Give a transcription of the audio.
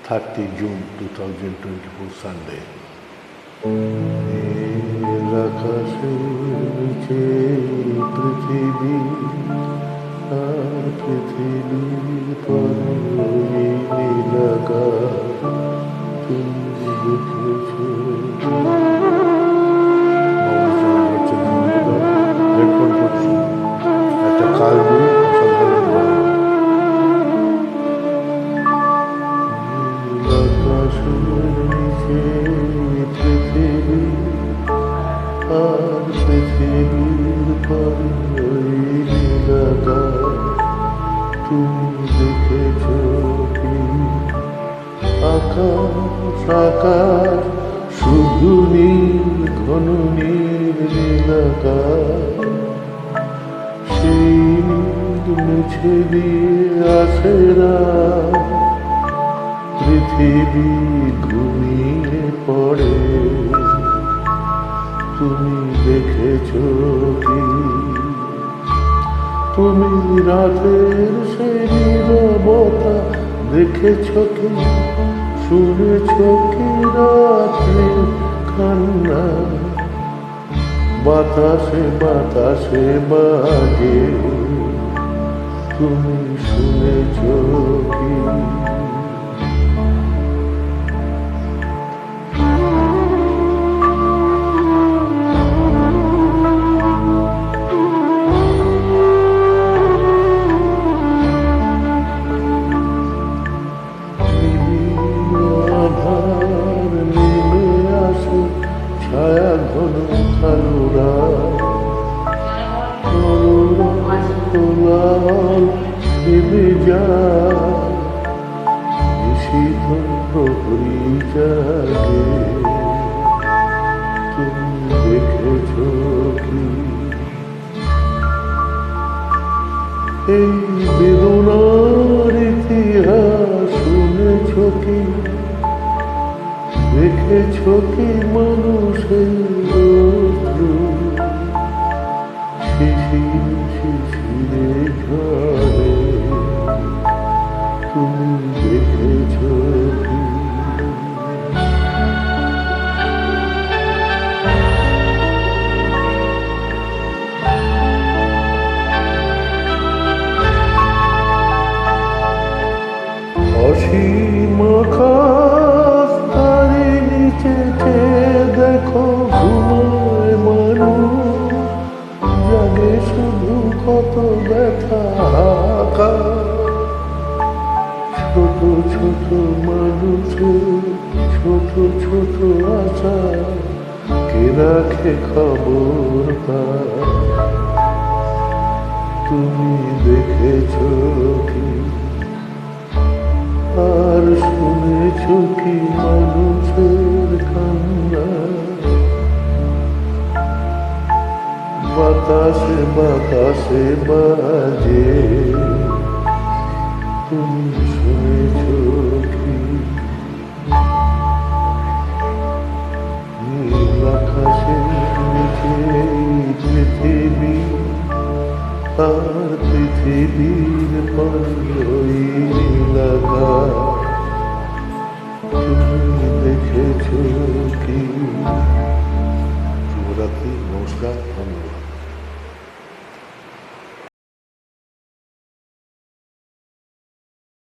30 June 2024 Sunday. আকাশের নিচে পৃথিবী আর পৃথিবীর পরে নীল আকাশ তুমি দেখেছো। হেডফোন করছি, একটা কালবি অসাধারণ আকাশের নিচে পৃথিবী আর পৃথিবীর পরে নীল আকাশ তুমি দেখেছো কি? আকাশ আকাশ শুধু নীল, ঘন নীল নীল আকাশ, সেই নীল মুছে দিয়ে আসে রাত, পৃথিবী ঘুমিয়ে পড়ে। তুমি দেখেছো কি? তুমি রাতের সেই নীরবতা দেখেছো কি? শুনেছো কি রাত্রি কান্না বাতাসে বাতাসে বাজে? তুমি শুনেছো কি? ছায়া ঘন কালুরা দেবে যায়, নিশীথ প্রহরী জাগে। তুমি দেখেছো কি? এই বেদনার ইতিহাস শুনেছো কি? দেখেছো কি মানুষের শিশির শিশিরে ঝরে? তুমি দেখেছো কি? অসীম আকাশ তারি নিচে দেখো ঘুমায় মানুষ, জাগে শুধু কত ব্যথা আকাশ। ছোট ছোট মানুষের ছোট ছোট আশা, কে রাখে খবর তার? তুমি দেখেছো কি? আর শুনেছো কি মানুষের কান্না বাতাসে বাতাসে বাজে? তুমি শুনেছো কি? নীল আকাশের নিচে পৃথিবী আর পৃথিবীর পরে নীল আকাশ তুমি দেখেছো কি? শুভরাত্রি, নমস্কার, ধন্যবাদ।